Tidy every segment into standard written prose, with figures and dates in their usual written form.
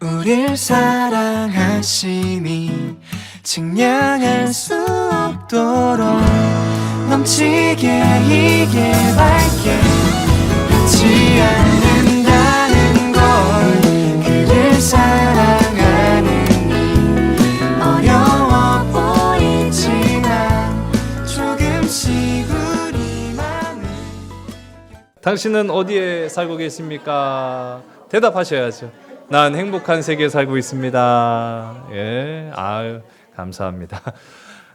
우릴 사랑하심이 측량할 수 없도록 넘치게 이게 밝게 변치 않는다는 걸 그를 사랑하는 이 어려워 보이지만 조금씩 우리 맘을 당신은 어디에 살고 계십니까? 대답하셔야죠. 난 행복한 세계에 살고 있습니다. 예, 아유 감사합니다.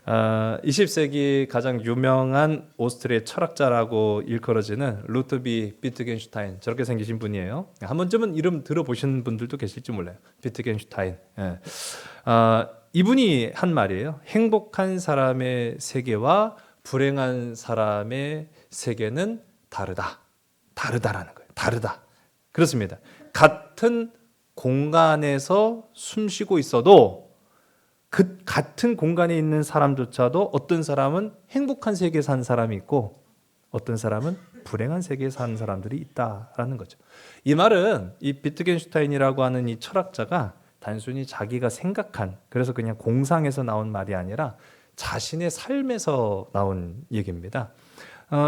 20세기 가장 유명한 오스트리아 철학자라고 일컬어지는 루트비 비트겐슈타인, 저렇게 생기신 분이에요. 한 번쯤은 이름 들어보신 분들도 계실지 몰라요. 비트겐슈타인. 예. 이분이 한 말이에요. 행복한 사람의 세계와 불행한 사람의 세계는 다르다라는 거예요. 다르다. 그렇습니다. 같은 공간에서 숨 쉬고 있어도 그 같은 공간에 있는 사람조차도 어떤 사람은 행복한 세계에 사는 사람이 있고 어떤 사람은 불행한 세계에 사는 사람들이 있다라는 거죠. 이 말은 이 비트겐슈타인이라고 하는 이 철학자가 단순히 자기가 생각한, 그래서 그냥 공상에서 나온 말이 아니라 자신의 삶에서 나온 얘기입니다.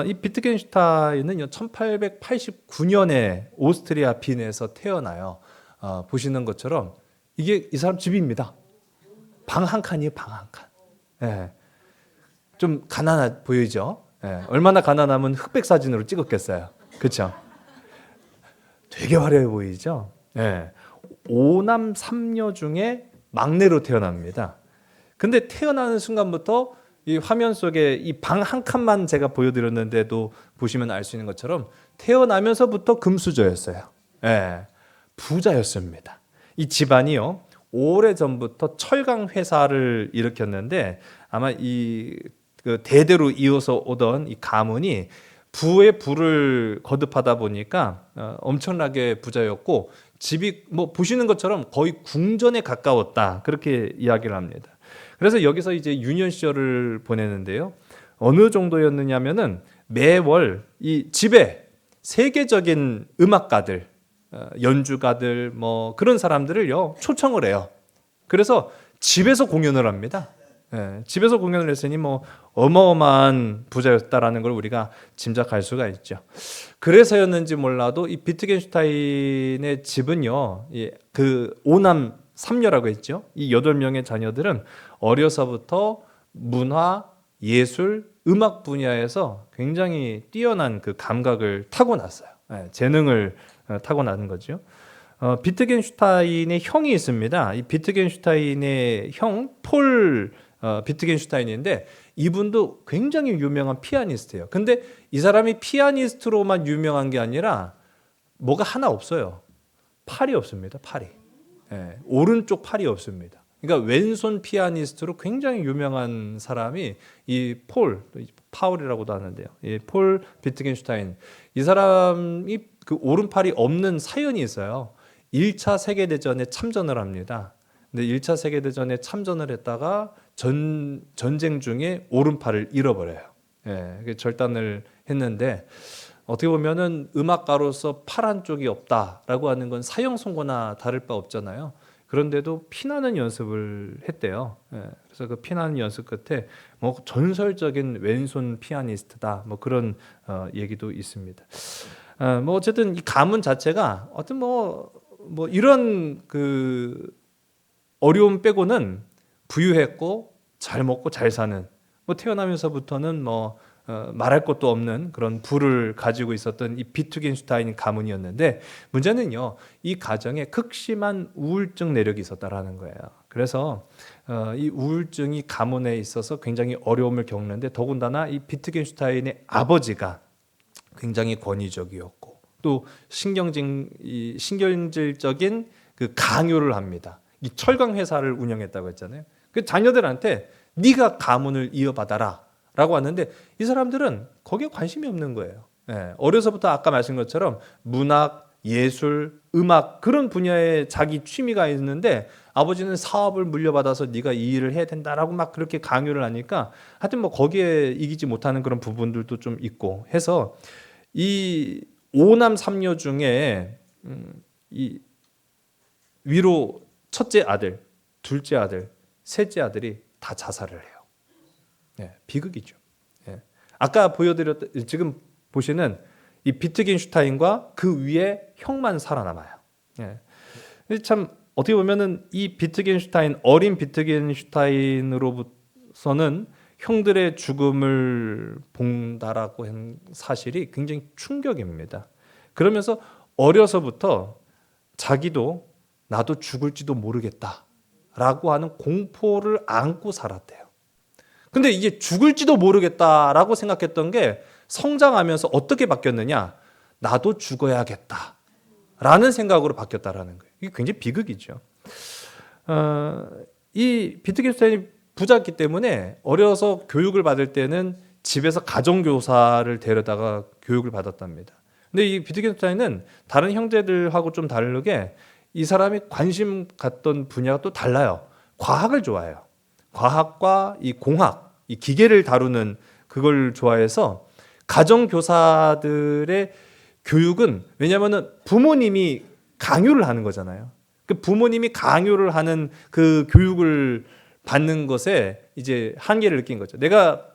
이 비트겐슈타인은 1889년에 오스트리아 빈에서 태어나요. 보시는 것처럼 이게 이 사람 집입니다. 방 한 칸이에요, 방 한 칸. 예. 좀 가난해 보이죠? 예. 얼마나 가난하면 흑백 사진으로 찍었겠어요. 그렇죠? 되게 화려해 보이죠? 예. 5남 3녀 중에 막내로 태어납니다. 근데 태어나는 순간부터 이 화면 속에 이 방 한 칸만 제가 보여드렸는데도 보시면 알 수 있는 것처럼 태어나면서부터 금수저였어요. 예. 부자였습니다. 이 집안이요, 오래전부터 철강 회사를 일으켰는데 아마 그 대대로 이어서 오던 이 가문이 부의 부를 거듭하다 보니까 엄청나게 부자였고 집이 뭐 보시는 것처럼 거의 궁전에 가까웠다, 그렇게 이야기를 합니다. 그래서 여기서 이제 유년 시절을 보내는데요. 어느 정도였느냐면은 매월 이 집에 세계적인 음악가들, 연주가들 뭐 그런 사람들을요 초청을 해요. 그래서 집에서 공연을 합니다. 예, 집에서 공연을 했으니 뭐 어마어마한 부자였다라는 걸 우리가 짐작할 수가 있죠. 그래서였는지 몰라도 이 비트겐슈타인의 집은요, 그 5남 3녀라고 했죠. 이 8명의 자녀들은 어려서부터 문화, 예술, 음악 분야에서 굉장히 뛰어난 그 감각을 타고났어요. 예, 재능을 타고나는 거죠. 비트겐슈타인의 형이 있습니다. 이 비트겐슈타인의 형 폴 비트겐슈타인인데 이분도 굉장히 유명한 피아니스트예요. 근데 이 사람이 피아니스트로만 유명한 게 아니라 뭐가 하나 없어요. 팔이 없습니다. 팔이. 예, 오른쪽 팔이 없습니다. 그러니까 왼손 피아니스트로 굉장히 유명한 사람이 이 파울이라고도 하는데요. 이 폴 비트겐슈타인. 이 사람이 그 오른팔이 없는 사연이 있어요. 1차 세계대전에 참전을 합니다. 근데 1차 세계대전에 참전을 했다가 전쟁 중에 오른팔을 잃어버려요. 예, 절단을 했는데 어떻게 보면은 음악가로서 팔 한쪽이 없다라고 하는 건 사형 선고나 다를 바 없잖아요. 그런데도 피나는 연습을 했대요. 예, 그래서 그 피나는 연습 끝에 뭐 전설적인 왼손 피아니스트다, 뭐 그런 얘기도 있습니다. 뭐 어쨌든 이 가문 자체가 어떤 뭐 이런 그 어려움 빼고는 부유했고 잘 먹고 잘 사는, 뭐 태어나면서부터는 뭐 말할 것도 없는 그런 부를 가지고 있었던 이 비트겐슈타인 가문이었는데 문제는요, 이 가정에 극심한 우울증 내력이 있었다라는 거예요. 그래서 이 우울증이 가문에 있어서 굉장히 어려움을 겪는데 더군다나 이 비트겐슈타인의 아버지가 굉장히 권위적이었고 또 신경질적인 그 강요를 합니다. 이 철강 회사를 운영했다고 했잖아요. 그 자녀들한테 네가 가문을 이어받아라 라고 하는데 이 사람들은 거기에 관심이 없는 거예요. 예, 어려서부터 아까 말씀 것처럼 문학, 예술, 음악 그런 분야에 자기 취미가 있는데 아버지는 사업을 물려받아서 네가 이 일을 해야 된다라고 막 그렇게 강요를 하니까 하여튼 뭐 거기에 이기지 못하는 그런 부분들도 좀 있고 해서 이 5남 3녀 중에 이 위로 첫째 아들, 둘째 아들, 셋째 아들이 다 자살을 해요. 예, 비극이죠. 예. 아까 보여드렸던 지금 보시는 이 비트겐슈타인과 그 위에 형만 살아남아요. 예. 참 어떻게 보면은 이 비트겐슈타인 어린 비트겐슈타인으로서는 형들의 죽음을 본다라고 한 사실이 굉장히 충격입니다. 그러면서 어려서부터 자기도 나도 죽을지도 모르겠다라고 하는 공포를 안고 살았대요. 근데 이게 죽을지도 모르겠다라고 생각했던 게 성장하면서 어떻게 바뀌었느냐? 나도 죽어야겠다라는 생각으로 바뀌었다라는 거예요. 이게 굉장히 비극이죠. 이 비트겐슈타인이 부자였기 때문에 어려서 교육을 받을 때는 집에서 가정교사를 데려다가 교육을 받았답니다. 근데 이 비트겐슈타인은 다른 형제들하고 좀 다르게 이 사람이 관심 갖던 분야가 또 달라요. 과학을 좋아해요. 과학과 이 공학, 이 기계를 다루는 그걸 좋아해서 가정교사들의 교육은 왜냐하면 부모님이 강요를 하는 거잖아요. 그 부모님이 강요를 하는 그 교육을 받는 것에 이제 한계를 느낀 거죠. 내가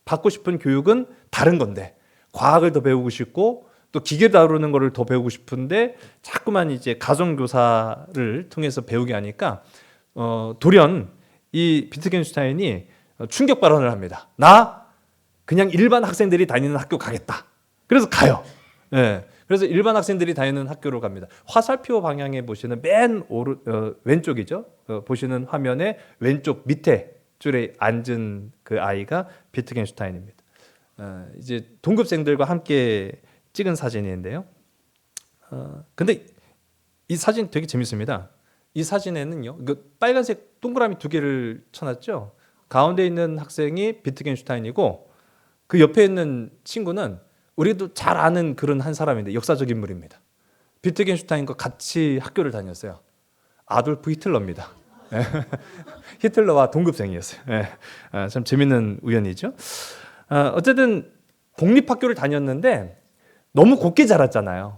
받고 싶은 교육은 다른 건데 과학을 더 배우고 싶고 또 기계 다루는 거를 더 배우고 싶은데 자꾸만 이제 가정교사를 통해서 배우게 하니까 돌연 이 비트겐슈타인이 충격 발언을 합니다. 나 그냥 일반 학생들이 다니는 학교 가겠다. 그래서 가요. 예. 그래서 일반 학생들이 다니는 학교로 갑니다. 화살표 방향에 보시는 왼쪽이죠. 보시는 화면의 왼쪽 밑에 줄에 앉은 그 아이가 비트겐슈타인입니다. 이제 동급생들과 함께 찍은 사진인데요. 근데 이 사진 되게 재밌습니다. 이 사진에는요, 그 빨간색 동그라미 두 개를 쳐놨죠. 가운데 있는 학생이 비트겐슈타인이고 그 옆에 있는 친구는 우리도 잘 아는 그런 한 사람인데 역사적 인물입니다. 비트겐슈타인과 같이 학교를 다녔어요. 아돌프 히틀러입니다. 히틀러와 동급생이었어요. 참 재밌는 우연이죠. 어쨌든 공립학교를 다녔는데 너무 곱게 자랐잖아요.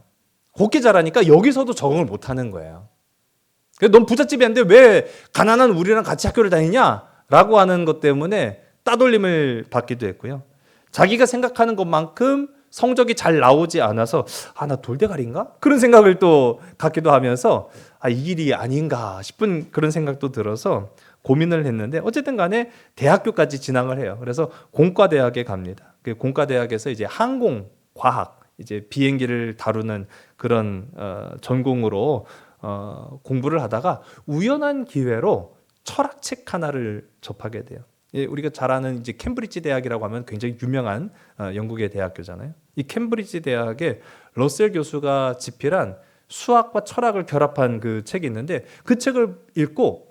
곱게 자라니까 여기서도 적응을 못하는 거예요. 넌 부잣집이었는데 왜 가난한 우리랑 같이 학교를 다니냐라고 하는 것 때문에 따돌림을 받기도 했고요. 자기가 생각하는 것만큼 성적이 잘 나오지 않아서 나 돌대가리인가? 그런 생각을 또 갖기도 하면서 이 길이 아닌가 싶은 그런 생각도 들어서 고민을 했는데 어쨌든 간에 대학교까지 진학을 해요. 그래서 공과대학에 갑니다. 그 공과대학에서 이제 항공과학, 이제 비행기를 다루는 그런 전공으로 공부를 하다가 우연한 기회로 철학책 하나를 접하게 돼요. 우리가 잘 아는 이제 캠브리지 대학이라고 하면 굉장히 유명한 영국의 대학교잖아요. 이 캠브리지 대학에 러셀 교수가 집필한 수학과 철학을 결합한 그 책이 있는데 그 책을 읽고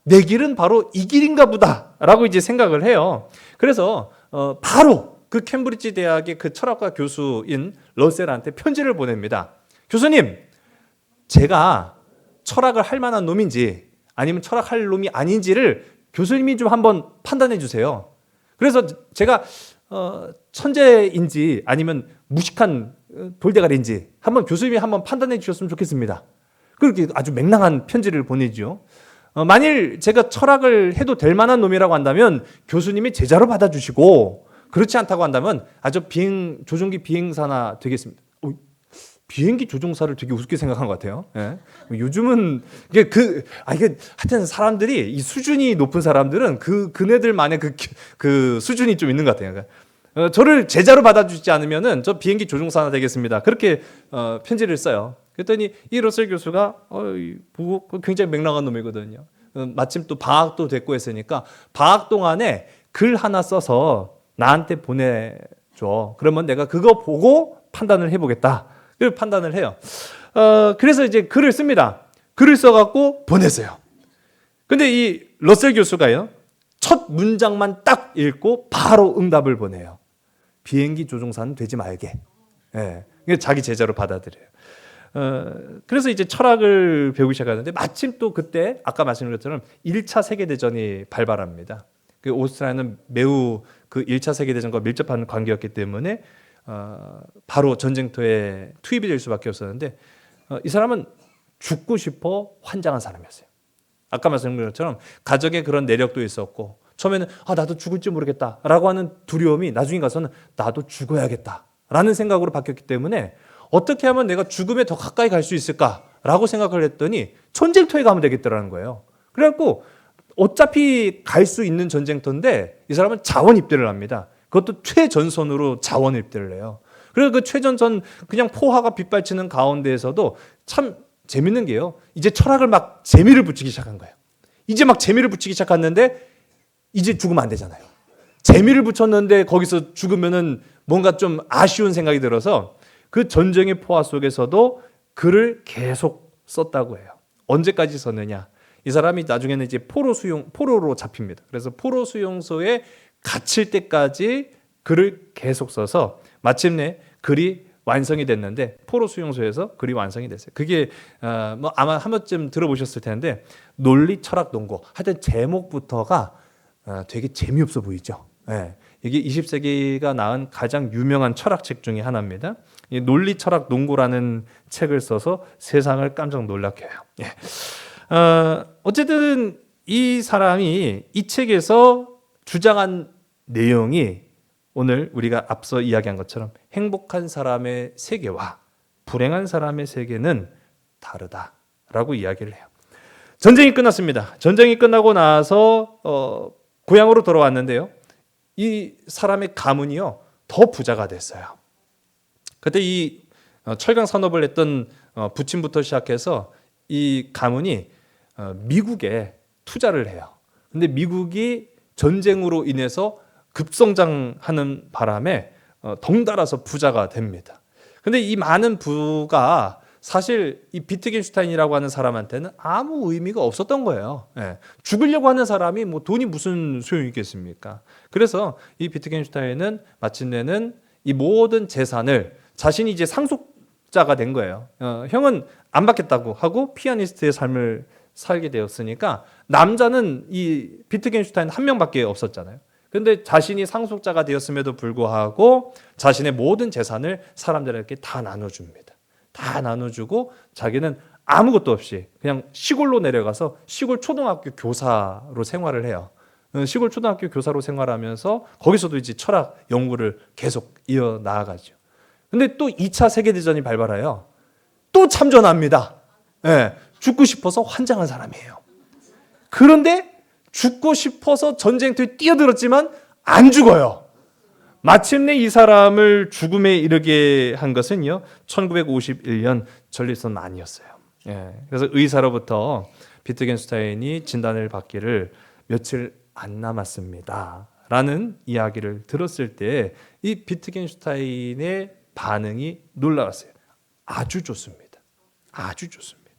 내 길은 바로 이 길인가 보다라고 이제 생각을 해요. 그래서 바로 그 캠브리지 대학의 그 철학과 교수인 러셀한테 편지를 보냅니다. 교수님, 제가 철학을 할 만한 놈인지 아니면 철학할 놈이 아닌지를 교수님이 좀 한번 판단해 주세요. 그래서 제가 천재인지 아니면 무식한 돌대가리인지 교수님이 한번 판단해 주셨으면 좋겠습니다. 그렇게 아주 맹랑한 편지를 보내죠. 만일 제가 철학을 해도 될 만한 놈이라고 한다면 교수님이 제자로 받아주시고 그렇지 않다고 한다면 조종기 비행사나 되겠습니다. 비행기 조종사를 되게 우습게 생각한 것 같아요. 예. 요즘은 이게 하여튼 사람들이 이 수준이 높은 사람들은 그네들만의 그 수준이 좀 있는 것 같아요. 그러니까 저를 제자로 받아주지 않으면은 저 비행기 조종사나 되겠습니다. 그렇게 편지를 써요. 그랬더니 이 러셀 교수가 굉장히 맹랑한 놈이거든요. 마침 또 방학도 됐고 했으니까 방학 동안에 글 하나 써서 나한테 보내줘. 그러면 내가 그거 보고 판단을 해보겠다. 그 판단을 해요. 그래서 이제 글을 씁니다. 글을 써갖고 보냈어요. 근데 이 러셀 교수가요, 첫 문장만 딱 읽고 바로 응답을 보내요. 비행기 조종사는 되지 말게. 자기 제자로 받아들여요. 그래서 이제 철학을 배우기 시작하는데 마침 또 그때 아까 말씀드린 것처럼 1차 세계대전이 발발합니다. 그 오스트리아는 매우 그 1차 세계대전과 밀접한 관계였기 때문에 바로 전쟁터에 투입이 될 수밖에 없었는데 이 사람은 죽고 싶어 환장한 사람이었어요. 아까 말씀드린 것처럼 가족의 그런 내력도 있었고 처음에는 나도 죽을지 모르겠다라고 하는 두려움이 나중에 가서는 나도 죽어야겠다라는 생각으로 바뀌었기 때문에 어떻게 하면 내가 죽음에 더 가까이 갈 수 있을까라고 생각을 했더니 전쟁터에 가면 되겠더라는 거예요. 그래갖고 어차피 갈 수 있는 전쟁터인데 이 사람은 자원 입대를 합니다. 그것도 최전선으로 자원 입대를 해요. 그래서 그 최전선 그냥 포화가 빗발치는 가운데에서도 참 재밌는 게요. 이제 철학을 막 재미를 붙이기 시작한 거예요. 이제 막 재미를 붙이기 시작했는데 이제 죽으면 안 되잖아요. 재미를 붙였는데 거기서 죽으면은 뭔가 좀 아쉬운 생각이 들어서 그 전쟁의 포화 속에서도 글을 계속 썼다고 해요. 언제까지 썼느냐? 이 사람이 나중에는 이제 포로로 잡힙니다. 그래서 포로 수용소에 갇힐 때까지 글을 계속 써서 마침내 글이 완성이 됐는데 포로 수용소에서 글이 완성이 됐어요. 그게 뭐 아마 한 번쯤 들어보셨을 텐데 논리 철학 논고. 하여튼 제목부터가 되게 재미없어 보이죠. 네. 이게 20세기가 낳은 가장 유명한 철학책 중에 하나입니다. 이 논리 철학 논고라는 책을 써서 세상을 깜짝 놀라게 해요. 예. 어쨌든 이 사람이 이 책에서 주장한 내용이 오늘 우리가 앞서 이야기한 것처럼 행복한 사람의 세계와 불행한 사람의 세계는 다르다라고 이야기를 해요. 전쟁이 끝났습니다. 전쟁이 끝나고 나서 고향으로 돌아왔는데요. 이 사람의 가문이요 더 부자가 됐어요. 그때 이 철강 산업을 했던 부친부터 시작해서 이 가문이 미국에 투자를 해요. 근데 미국이 전쟁으로 인해서 급성장하는 바람에 덩달아서 부자가 됩니다. 근데 이 많은 부가 사실 이 비트겐슈타인이라고 하는 사람한테는 아무 의미가 없었던 거예요. 예. 죽으려고 하는 사람이 뭐 돈이 무슨 소용이 있겠습니까? 그래서 이 비트겐슈타인은 마침내는 이 모든 재산을 자신이 이제 상속자가 된 거예요. 형은 안 받겠다고 하고 피아니스트의 삶을 살게 되었으니까 남자는 이 비트겐슈타인 한 명밖에 없었잖아요. 근데 자신이 상속자가 되었음에도 불구하고 자신의 모든 재산을 사람들에게 다 나눠줍니다. 다 나눠주고 자기는 아무것도 없이 그냥 시골로 내려가서 시골 초등학교 교사로 생활을 해요. 시골 초등학교 교사로 생활하면서 거기서도 이제 철학 연구를 계속 이어나가죠. 근데 또 2차 세계대전이 발발해요. 또 참전합니다. 예, 죽고 싶어서 환장한 사람이에요. 그런데 죽고 싶어서 전쟁터에 뛰어들었지만 안 죽어요. 마침내 이 사람을 죽음에 이르게 한 것은요 1951년 전립선암이었어요. 예, 그래서 의사로부터 비트겐슈타인이 진단을 받기를 며칠 안 남았습니다 라는 이야기를 들었을 때 이 비트겐슈타인의 반응이 놀라웠어요. 아주 좋습니다. 아주 좋습니다.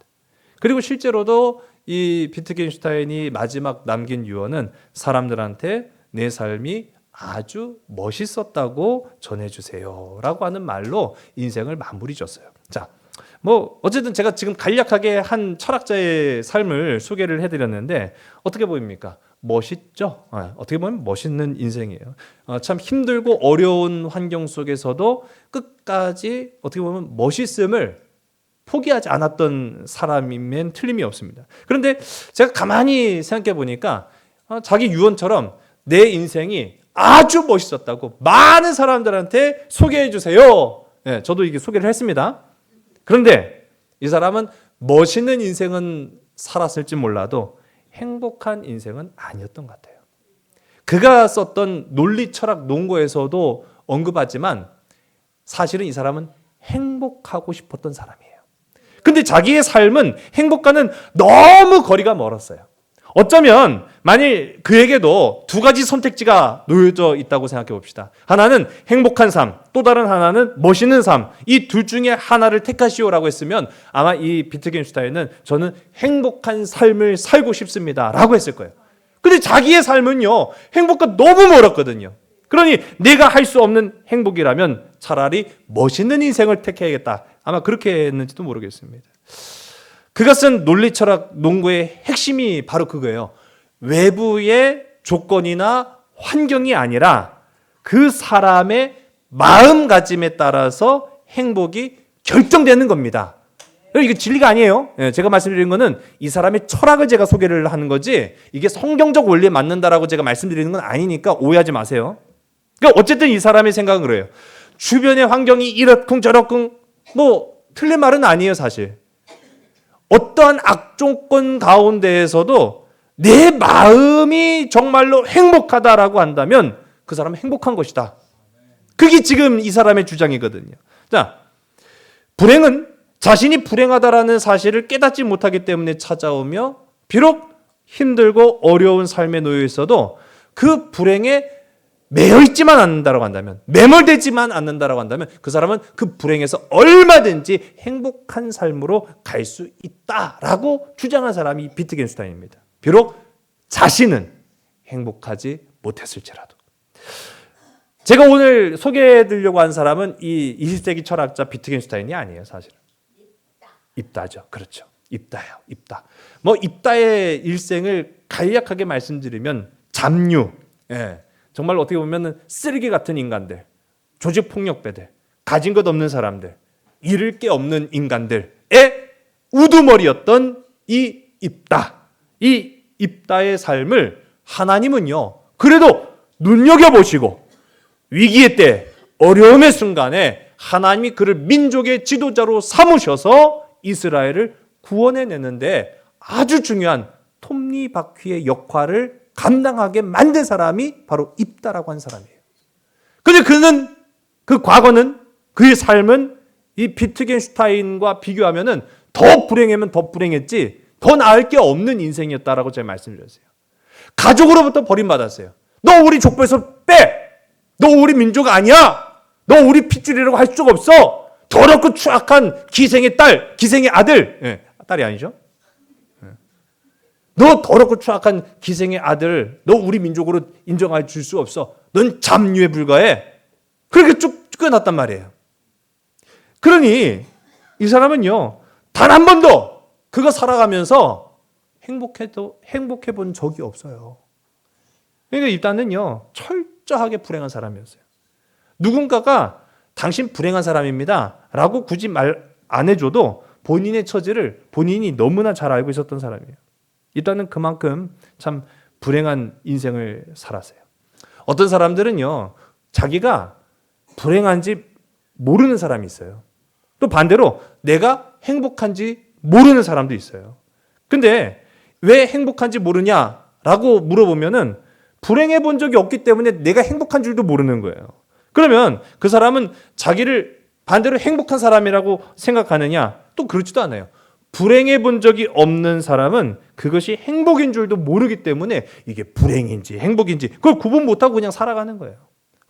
그리고 실제로도 이 비트겐슈타인이 마지막 남긴 유언은 사람들한테 내 삶이 아주 멋있었다고 전해주세요 라고 하는 말로 인생을 마무리 졌어요. 자, 뭐 어쨌든 제가 지금 간략하게 한 철학자의 삶을 소개를 해드렸는데 어떻게 보입니까? 멋있죠? 어떻게 보면 멋있는 인생이에요. 참 힘들고 어려운 환경 속에서도 끝까지 어떻게 보면 멋있음을 포기하지 않았던 사람이면 틀림이 없습니다. 그런데 제가 가만히 생각해 보니까 자기 유언처럼 내 인생이 아주 멋있었다고 많은 사람들한테 소개해 주세요. 네, 저도 이게 소개를 했습니다. 그런데 이 사람은 멋있는 인생은 살았을지 몰라도 행복한 인생은 아니었던 것 같아요. 그가 썼던 논리 철학 논고에서도 언급하지만 사실은 이 사람은 행복하고 싶었던 사람이에요. 근데 자기의 삶은 행복과는 너무 거리가 멀었어요. 어쩌면 만일 그에게도 두 가지 선택지가 놓여져 있다고 생각해 봅시다. 하나는 행복한 삶, 또 다른 하나는 멋있는 삶. 이 둘 중에 하나를 택하시오라고 했으면 아마 이 비트겐슈타인은 저는 행복한 삶을 살고 싶습니다 라고 했을 거예요. 근데 자기의 삶은요 행복과 너무 멀었거든요. 그러니 내가 할 수 없는 행복이라면 차라리 멋있는 인생을 택해야겠다. 아마 그렇게 했는지도 모르겠습니다. 그가 쓴 논리철학 논고의 핵심이 바로 그거예요. 외부의 조건이나 환경이 아니라 그 사람의 마음가짐에 따라서 행복이 결정되는 겁니다. 이게 진리가 아니에요. 제가 말씀드리는 거는 이 사람의 철학을 제가 소개를 하는 거지 이게 성경적 원리에 맞는다라고 제가 말씀드리는 건 아니니까 오해하지 마세요. 그러니까 어쨌든 이 사람의 생각은 그래요. 주변의 환경이 이렇쿵 저렇쿵 뭐 틀린 말은 아니에요 사실. 어떠한 악조건 가운데에서도 내 마음이 정말로 행복하다라고 한다면 그 사람은 행복한 것이다. 그게 지금 이 사람의 주장이거든요. 자, 불행은 자신이 불행하다라는 사실을 깨닫지 못하기 때문에 찾아오며 비록 힘들고 어려운 삶에 놓여 있어도 그 불행에 매여 있지만 않는다라고 한다면, 매몰되지만 않는다라고 한다면 그 사람은 그 불행에서 얼마든지 행복한 삶으로 갈 수 있다라고 주장한 사람이 비트겐슈타인입니다. 비록 자신은 행복하지 못했을지라도. 제가 오늘 소개해드리려고 한 사람은 이 20세기 철학자 비트겐슈타인이 아니에요, 사실은. 입다죠. 그렇죠. 입다예요. 입다. 뭐 입다의 일생을 간략하게 말씀드리면 잡류, 정말 어떻게 보면 쓰레기 같은 인간들, 조직폭력배들, 가진 것 없는 사람들, 잃을 게 없는 인간들의 우두머리였던 이 입다. 이 입다의 삶을 하나님은요, 그래도 눈여겨보시고 위기의 때, 어려움의 순간에 하나님이 그를 민족의 지도자로 삼으셔서 이스라엘을 구원해내는데 아주 중요한 톱니바퀴의 역할을 감당하게 만든 사람이 바로 입다라고 한 사람이에요. 근데 그는, 그 과거는, 그의 삶은 이 비트겐슈타인과 비교하면은 더 불행하면 더 불행했지 더 나을 게 없는 인생이었다라고 제가 말씀드렸어요. 가족으로부터 버림받았어요. 너 우리 족보에서 빼! 너 우리 민족 아니야! 너 우리 핏줄이라고 할 수가 없어! 더럽고 추악한 기생의 딸, 기생의 아들, 딸이 아니죠? 너 더럽고 추악한 기생의 아들, 너 우리 민족으로 인정해 줄 수 없어. 넌 잡류에 불과해. 그렇게 쭉 끊어놨단 말이에요. 그러니 이 사람은요, 단 한 번도 그가 살아가면서 행복해 본 적이 없어요. 그러니까 일단은요, 철저하게 불행한 사람이었어요. 누군가가 당신 불행한 사람입니다 라고 굳이 말 안 해줘도 본인의 처지를 본인이 너무나 잘 알고 있었던 사람이에요. 일단은 그만큼 참 불행한 인생을 살았어요. 어떤 사람들은요, 자기가 불행한지 모르는 사람이 있어요. 또 반대로 내가 행복한지 모르는 사람도 있어요. 근데 왜 행복한지 모르냐라고 물어보면은 불행해 본 적이 없기 때문에 내가 행복한 줄도 모르는 거예요. 그러면 그 사람은 자기를 반대로 행복한 사람이라고 생각하느냐? 또 그렇지도 않아요. 불행해 본 적이 없는 사람은 그것이 행복인 줄도 모르기 때문에 이게 불행인지 행복인지 그걸 구분 못하고 그냥 살아가는 거예요.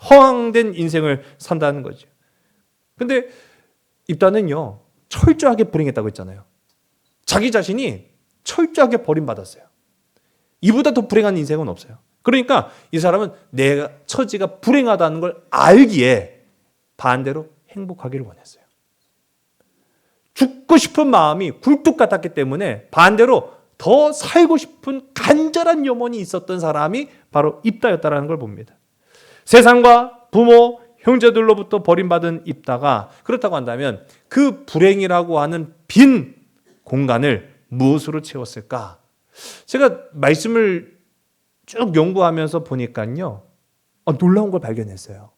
허황된 인생을 산다는 거죠. 근데 입다는요, 철저하게 불행했다고 했잖아요. 자기 자신이 철저하게 버림받았어요. 이보다 더 불행한 인생은 없어요. 그러니까 이 사람은 내가 처지가 불행하다는 걸 알기에 반대로 행복하기를 원했어요. 죽고 싶은 마음이 굴뚝 같았기 때문에 반대로 더 살고 싶은 간절한 염원이 있었던 사람이 바로 입다였다라는 걸 봅니다. 세상과 부모, 형제들로부터 버림받은 입다가 그렇다고 한다면 그 불행이라고 하는 빈 공간을 무엇으로 채웠을까? 제가 말씀을 쭉 연구하면서 보니까요, 놀라운 걸 발견했어요.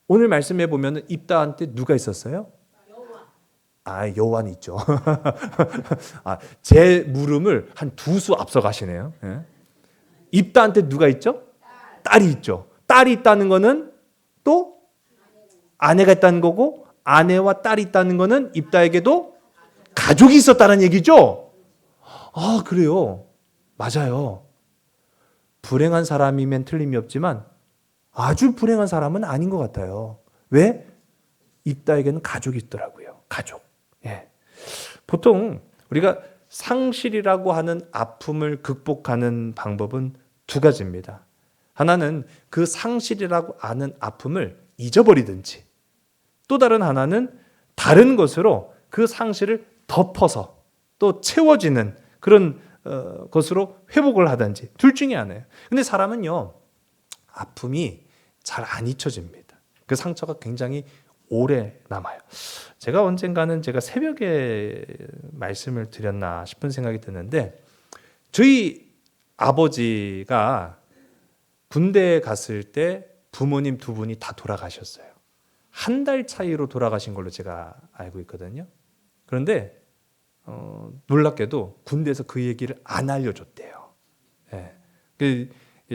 오늘 말씀해 보면 입다한테 누가 있었어요? 여호와는 있죠. 제 물음을 한 두 수 앞서 가시네요. 입다한테 누가 있죠? 딸이 있죠. 딸이 있다는 거는 또 아내가 있다는 거고, 아내와 딸이 있다는 거는 입다에게도 가족이 있었다는 얘기죠. 그래요. 맞아요. 불행한 사람이면 틀림이 없지만 아주 불행한 사람은 아닌 것 같아요. 왜? 입다에게는 가족이 있더라고요. 가족. 보통 우리가 상실이라고 하는 아픔을 극복하는 방법은 두 가지입니다. 하나는 그 상실이라고 하는 아픔을 잊어버리든지, 또 다른 하나는 다른 것으로 그 상실을 덮어서 또 채워지는 그런 것으로 회복을 하든지, 둘 중에 하나예요. 근데 사람은요, 아픔이 잘 안 잊혀집니다. 그 상처가 굉장히 오래 남아요. 제가 언젠가는 제가 새벽에 말씀을 드렸나 싶은 생각이 드는데 저희 아버지가 군대에 갔을 때 부모님 두 분이 다 돌아가셨어요. 한 달 차이로 돌아가신 걸로 제가 알고 있거든요. 그런데 놀랍게도 군대에서 그 얘기를 안 알려줬대요. 예. 그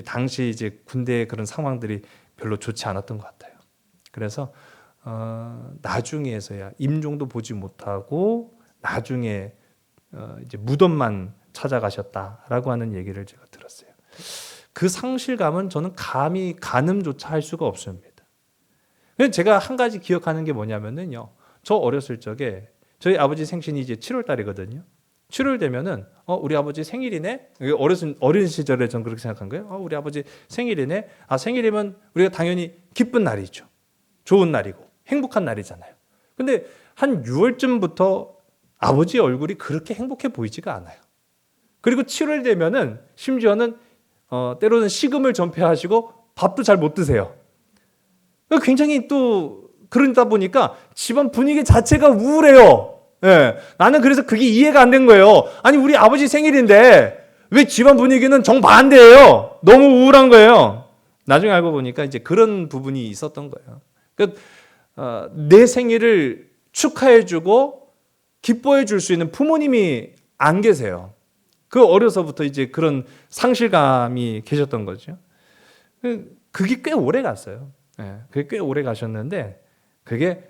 당시 이제 군대의 그런 상황들이 별로 좋지 않았던 것 같아요. 그래서 나중에서야 임종도 보지 못하고 나중에 이제 무덤만 찾아가셨다라고 하는 얘기를 제가 들었어요. 그 상실감은 저는 감히 가늠조차 할 수가 없습니다. 제가 한 가지 기억하는 게 뭐냐면은요. 저 어렸을 적에 저희 아버지 생신이 이제 7월 달이거든요. 7월 되면은 우리 아버지 생일이네. 어린 시절에 전 그렇게 생각한 거예요. 우리 아버지 생일이네. 생일이면 우리가 당연히 기쁜 날이죠. 좋은 날이고 행복한 날이잖아요. 근데 한 6월쯤부터 아버지 얼굴이 그렇게 행복해 보이지가 않아요. 그리고 7월 되면은 심지어는 때로는 식음을 전폐하시고 밥도 잘 못 드세요. 굉장히 또 그러다 보니까 집안 분위기 자체가 우울해요. 예, 나는 그래서 그게 이해가 안 된 거예요. 아니 우리 아버지 생일인데 왜 집안 분위기는 정반대예요? 너무 우울한 거예요. 나중에 알고 보니까 이제 그런 부분이 있었던 거예요. 내 생일을 축하해주고 기뻐해줄 수 있는 부모님이 안 계세요. 그 어려서부터 이제 그런 상실감이 계셨던 거죠. 그게 꽤 오래 갔어요. 예, 그게 꽤 오래 가셨는데 그게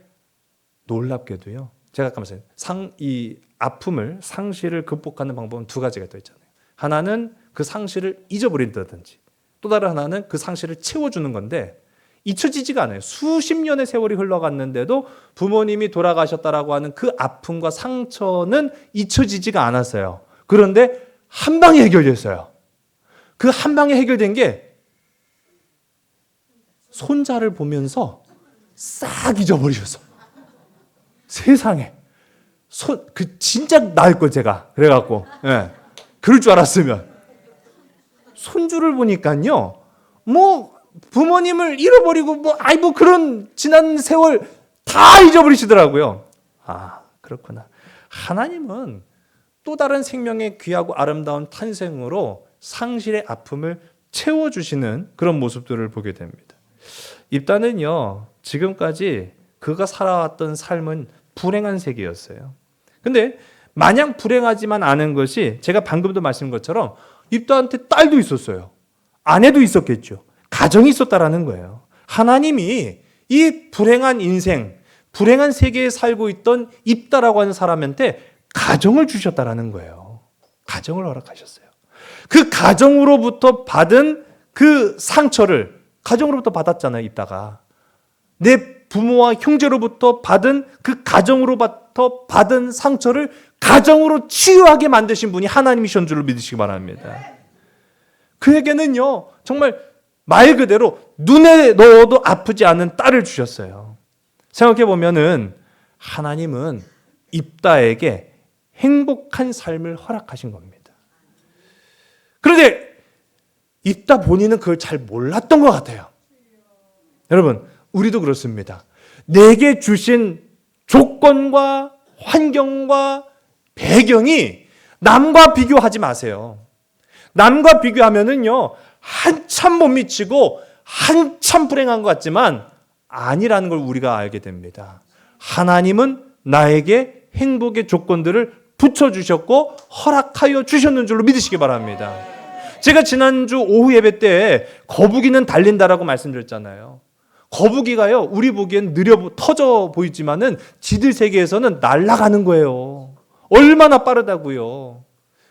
놀랍게도요. 제가 아까 말씀드린 이 아픔을 상실을 극복하는 방법은 두 가지가 또 있잖아요. 하나는 그 상실을 잊어버린다든지 또 다른 하나는 그 상실을 채워주는 건데 잊혀지지가 않아요. 수십 년의 세월이 흘러갔는데도 부모님이 돌아가셨다라고 하는 그 아픔과 상처는 잊혀지지가 않았어요. 그런데 한 방에 해결됐어요. 그 한 방에 해결된 게 손자를 보면서 싹 잊어버리셨어. 세상에. 진짜 나을 걸 제가. 그래갖고. 예. 그럴 줄 알았으면. 손주를 보니까요. 부모님을 잃어버리고 그런 지난 세월 다 잊어버리시더라고요. 그렇구나. 하나님은 또 다른 생명의 귀하고 아름다운 탄생으로 상실의 아픔을 채워주시는 그런 모습들을 보게 됩니다. 입다는요, 지금까지 그가 살아왔던 삶은 불행한 세계였어요. 근데 마냥 불행하지만 않은 것이 제가 방금도 말씀드린 것처럼 입다한테 딸도 있었어요. 아내도 있었겠죠. 가정이 있었다라는 거예요. 하나님이 이 불행한 인생, 불행한 세계에 살고 있던 입다라고 하는 사람한테 가정을 주셨다라는 거예요. 가정을 허락하셨어요. 그 가정으로부터 받은 그 상처를 가정으로부터 받았잖아요, 입다가. 내 부모와 형제로부터 받은 그 가정으로부터 받은 상처를 가정으로 치유하게 만드신 분이 하나님이신 줄을 믿으시기 바랍니다. 그에게는요, 정말 말 그대로 눈에 넣어도 아프지 않은 딸을 주셨어요. 생각해 보면은 하나님은 입다에게 행복한 삶을 허락하신 겁니다. 그런데 입다 본인은 그걸 잘 몰랐던 것 같아요. 여러분, 우리도 그렇습니다. 내게 주신 조건과 환경과 배경이 남과 비교하지 마세요. 남과 비교하면은요, 한참 못 미치고 한참 불행한 것 같지만 아니라는 걸 우리가 알게 됩니다. 하나님은 나에게 행복의 조건들을 붙여주셨고 허락하여 주셨는 줄로 믿으시기 바랍니다. 제가 지난주 오후 예배 때 거북이는 달린다라고 말씀드렸잖아요. 거북이가요, 우리 보기엔 터져 보이지만은 지들 세계에서는 날아가는 거예요. 얼마나 빠르다고요.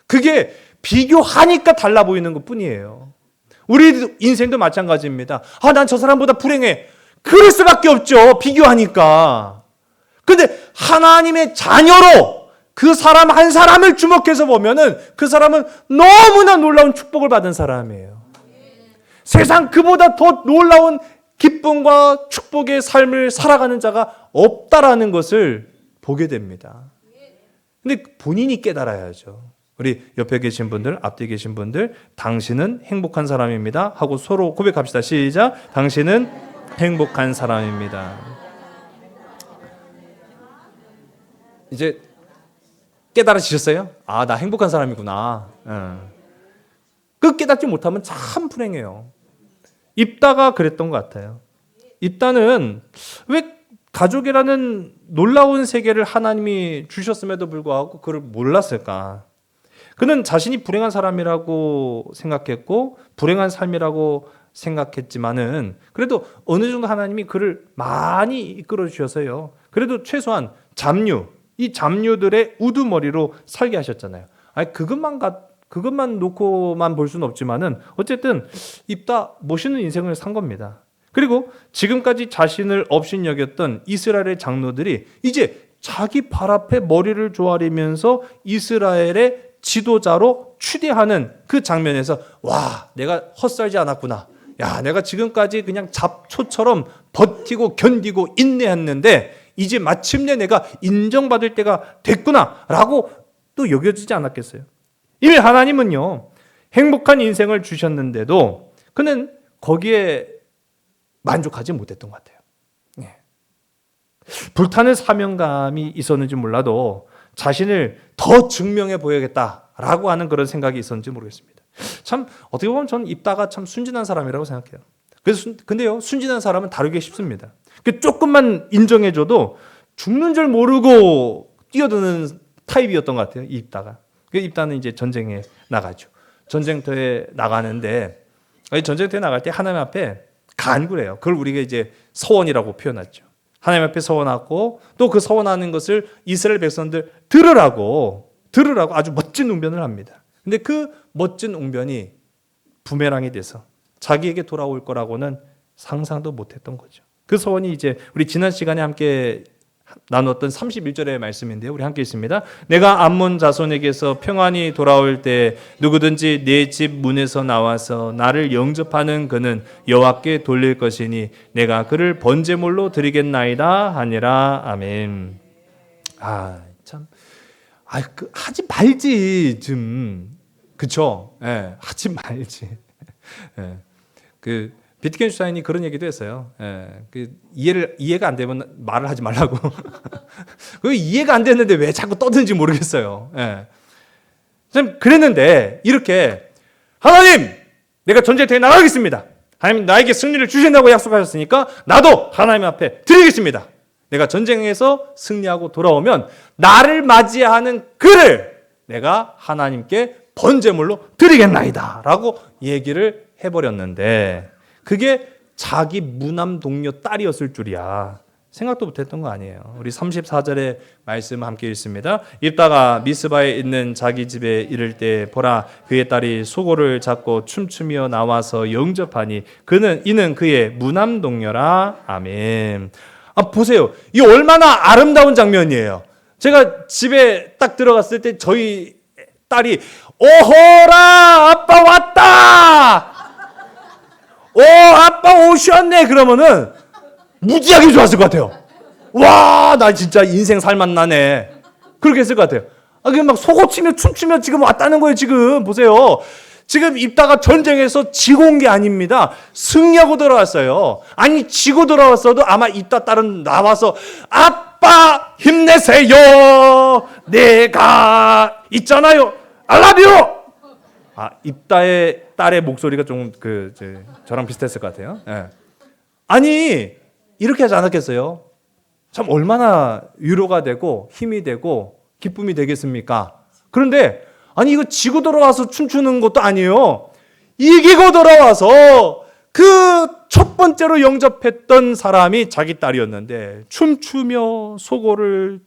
그게 비교하니까 달라 보이는 것 뿐이에요. 우리 인생도 마찬가지입니다. 난 저 사람보다 불행해. 그럴 수밖에 없죠. 비교하니까. 근데 하나님의 자녀로 그 사람 한 사람을 주목해서 보면은 그 사람은 너무나 놀라운 축복을 받은 사람이에요. 세상 그보다 더 놀라운 기쁨과 축복의 삶을 살아가는 자가 없다라는 것을 보게 됩니다. 근데 본인이 깨달아야죠. 우리 옆에 계신 분들, 앞뒤에 계신 분들, 당신은 행복한 사람입니다 하고 서로 고백합시다. 시작. 당신은 행복한 사람입니다. 이제 깨달아지셨어요? 아, 나 행복한 사람이구나. 그 깨닫지 못하면 참 불행해요. 입다가 그랬던 것 같아요. 입다는 왜 가족이라는 놀라운 세계를 하나님이 주셨음에도 불구하고 그걸 몰랐을까? 그는 자신이 불행한 사람이라고 생각했고 불행한 삶이라고 생각했지만은 그래도 어느 정도 하나님이 그를 많이 이끌어 주셔서요. 그래도 최소한 잡류, 이 잡류들의 우두머리로 살게 하셨잖아요. 아니 그것만 놓고만 볼 수는 없지만은 어쨌든 입다 멋있는 인생을 산 겁니다. 그리고 지금까지 자신을 업신여겼던 이스라엘의 장로들이 이제 자기 발 앞에 머리를 조아리면서 이스라엘의 지도자로 추대하는 그 장면에서 와, 내가 헛살지 않았구나. 야, 내가 지금까지 그냥 잡초처럼 버티고 견디고 인내했는데 이제 마침내 내가 인정받을 때가 됐구나라고 또 여겨지지 않았겠어요? 이미 하나님은요, 행복한 인생을 주셨는데도 그는 거기에 만족하지 못했던 것 같아요. 네. 불타는 사명감이 있었는지 몰라도 자신을 더 증명해 보여야겠다라고 하는 그런 생각이 있었는지 모르겠습니다. 참 어떻게 보면 저는 입다가 참 순진한 사람이라고 생각해요. 그래서 근데요, 순진한 사람은 다루기 쉽습니다. 조금만 인정해줘도 죽는 줄 모르고 뛰어드는 타입이었던 것 같아요. 이 입다가. 입다는 이제 전쟁에 나가죠. 전쟁터에 나가는데 전쟁터에 나갈 때 하나님 앞에 간구래요. 그걸 우리가 이제 서원이라고 표현하죠. 하나님 앞에 서원하고 또 그 서원하는 것을 이스라엘 백성들 들으라고 아주 멋진 웅변을 합니다. 근데 그 멋진 웅변이 부메랑이 돼서 자기에게 돌아올 거라고는 상상도 못했던 거죠. 그 서원이 이제 우리 지난 시간에 함께 나눴던 31절의 말씀인데요. 우리 함께 있습니다. 내가 암몬 자손에게서 평안히 돌아올 때 누구든지 내 집 문에서 나와서 나를 영접하는 그는 여호와께 돌릴 것이니 내가 그를 번제물로 드리겠나이다 하니라. 아멘. 참. 하지 말지 좀. 그쵸? 예, 하지 말지. 예. 비트겐슈타인이 그런 얘기도 했어요. 예, 이해가 안 되면 말을 하지 말라고. 그 이해가 안 됐는데 왜 자꾸 떠드는지 모르겠어요. 예. 참 그랬는데 이렇게 하나님, 내가 전쟁터에 나가겠습니다. 하나님 나에게 승리를 주신다고 약속하셨으니까 나도 하나님 앞에 드리겠습니다. 내가 전쟁에서 승리하고 돌아오면 나를 맞이하는 그를 내가 하나님께 번제물로 드리겠나이다 라고 얘기를 해버렸는데 그게 자기 무남 동료 딸이었을 줄이야. 생각도 못했던 거 아니에요. 우리 34절의 말씀 함께 읽습니다. 입다가 미스바에 있는 자기 집에 이를 때 보라 그의 딸이 소고를 잡고 춤추며 나와서 영접하니 이는 그의 무남 동료라. 아멘. 보세요. 이 얼마나 아름다운 장면이에요. 제가 집에 딱 들어갔을 때 저희 딸이 오호라 아빠 왔다. 오 아빠 오셨네 그러면은 무지하게 좋았을 것 같아요. 와, 나 진짜 인생 살맛나네. 그렇게 했을 것 같아요. 그냥 막 속옷치며 춤추며 지금 왔다는 거예요. 지금 보세요. 지금 입다가 전쟁에서 지고 온 게 아닙니다. 승리하고 돌아왔어요. 아니 지고 돌아왔어도 아마 입다 딸은 나와서 아빠 힘내세요. 내가 있잖아요. I love you. 입다의 딸의 목소리가 좀 저랑 비슷했을 것 같아요. 예. 아니 이렇게 하지 않았겠어요? 참 얼마나 위로가 되고 힘이 되고 기쁨이 되겠습니까? 그런데 아니 이거 지고 돌아와서 춤추는 것도 아니에요. 이기고 돌아와서 그 첫 번째로 영접했던 사람이 자기 딸이었는데 춤추며 소고를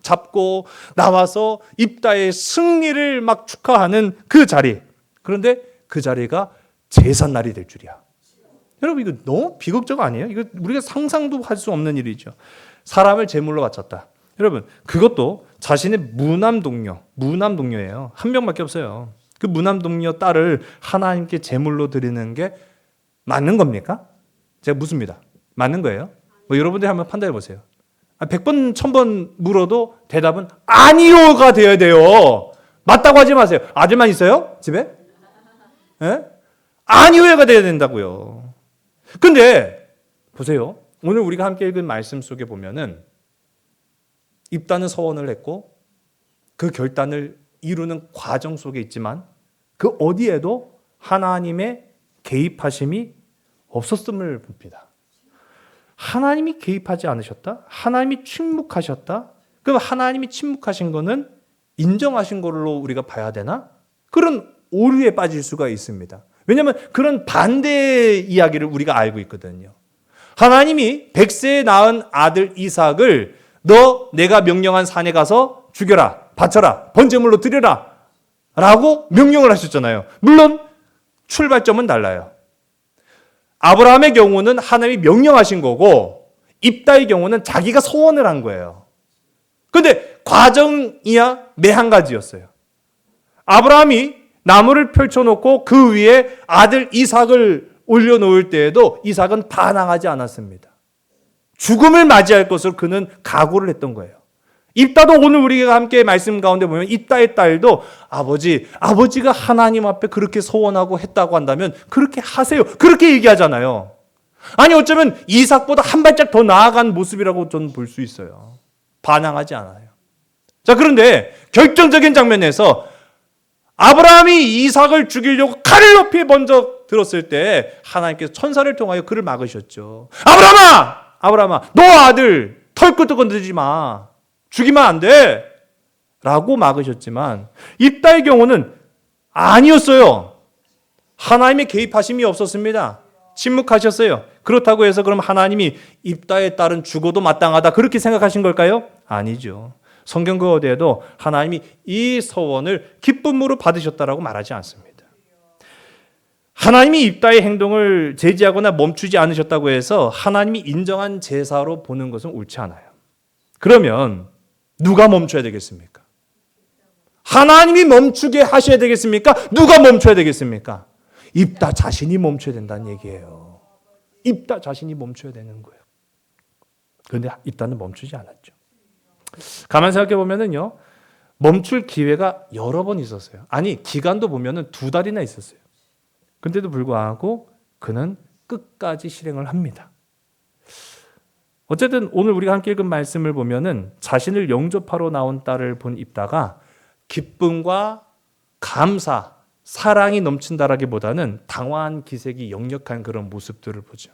잡고 나와서 입다의 승리를 막 축하하는 그 자리. 그런데 그 자리가 제삿날이 될 줄이야. 여러분 이거 너무 비극적 아니에요? 이거 우리가 상상도 할 수 없는 일이죠. 사람을 제물로 바쳤다. 여러분 그것도 자신의 무남 동료예요. 한 명밖에 없어요. 그 무남 동료 딸을 하나님께 제물로 드리는 게 맞는 겁니까? 제가 묻습니다. 맞는 거예요? 여러분들이 한번 판단해 보세요. 100번 1000번 물어도 대답은 아니요가 되어야 돼요. 맞다고 하지 마세요. 아들만 있어요? 집에? 예? 아니요가 되어야 된다고요. 근데 보세요. 오늘 우리가 함께 읽은 말씀 속에 보면은 입다는 서원을 했고 그 결단을 이루는 과정 속에 있지만 그 어디에도 하나님의 개입하심이 없었음을 봅니다. 하나님이 개입하지 않으셨다? 하나님이 침묵하셨다? 그럼 하나님이 침묵하신 거는 인정하신 걸로 우리가 봐야 되나? 그런 오류에 빠질 수가 있습니다. 왜냐하면 그런 반대의 이야기를 우리가 알고 있거든요. 하나님이 100세에 낳은 아들 이삭을 너 내가 명령한 산에 가서 죽여라, 바쳐라, 번제물로 드려라 라고 명령을 하셨잖아요. 물론 출발점은 달라요. 아브라함의 경우는 하나님이 명령하신 거고 입다의 경우는 자기가 소원을 한 거예요. 그런데 과정이야 매 한 가지였어요. 아브라함이 나무를 펼쳐놓고 그 위에 아들 이삭을 올려놓을 때에도 이삭은 반항하지 않았습니다. 죽음을 맞이할 것을 그는 각오를 했던 거예요. 입다도 오늘 우리가 함께 말씀 가운데 보면 입다의 딸도 아버지가 하나님 앞에 그렇게 소원하고 했다고 한다면 그렇게 하세요. 그렇게 얘기하잖아요. 아니 어쩌면 이삭보다 한 발짝 더 나아간 모습이라고 저는 볼 수 있어요. 반항하지 않아요. 자, 그런데 결정적인 장면에서 아브라함이 이삭을 죽이려고 칼을 높이 먼저 들었을 때 하나님께서 천사를 통하여 그를 막으셨죠. 아브라함아, 너 아들 털끝도 건드리지 마. 죽이면 안 돼. 라고 막으셨지만 입다의 경우는 아니었어요. 하나님의 개입하심이 없었습니다. 침묵하셨어요. 그렇다고 해서 그럼 하나님이 입다의 딸은 죽어도 마땅하다 그렇게 생각하신 걸까요? 아니죠. 성경 그 어디에도 하나님이 이 서원을 기쁨으로 받으셨다라고 말하지 않습니다. 하나님이 입다의 행동을 제지하거나 멈추지 않으셨다고 해서 하나님이 인정한 제사로 보는 것은 옳지 않아요. 그러면 누가 멈춰야 되겠습니까? 하나님이 멈추게 하셔야 되겠습니까? 누가 멈춰야 되겠습니까? 입다 자신이 멈춰야 된다는 얘기예요. 입다 자신이 멈춰야 되는 거예요. 그런데 입다는 멈추지 않았죠. 가만 생각해 보면은요, 멈출 기회가 여러 번 있었어요. 아니, 기간도 보면은 2달이나 있었어요. 그런데도 불구하고 그는 끝까지 실행을 합니다. 어쨌든 오늘 우리가 함께 읽은 말씀을 보면은 자신을 영접하러 나온 딸을 본 입다가 기쁨과 감사, 사랑이 넘친다라기보다는 당황한 기색이 역력한 그런 모습들을 보죠.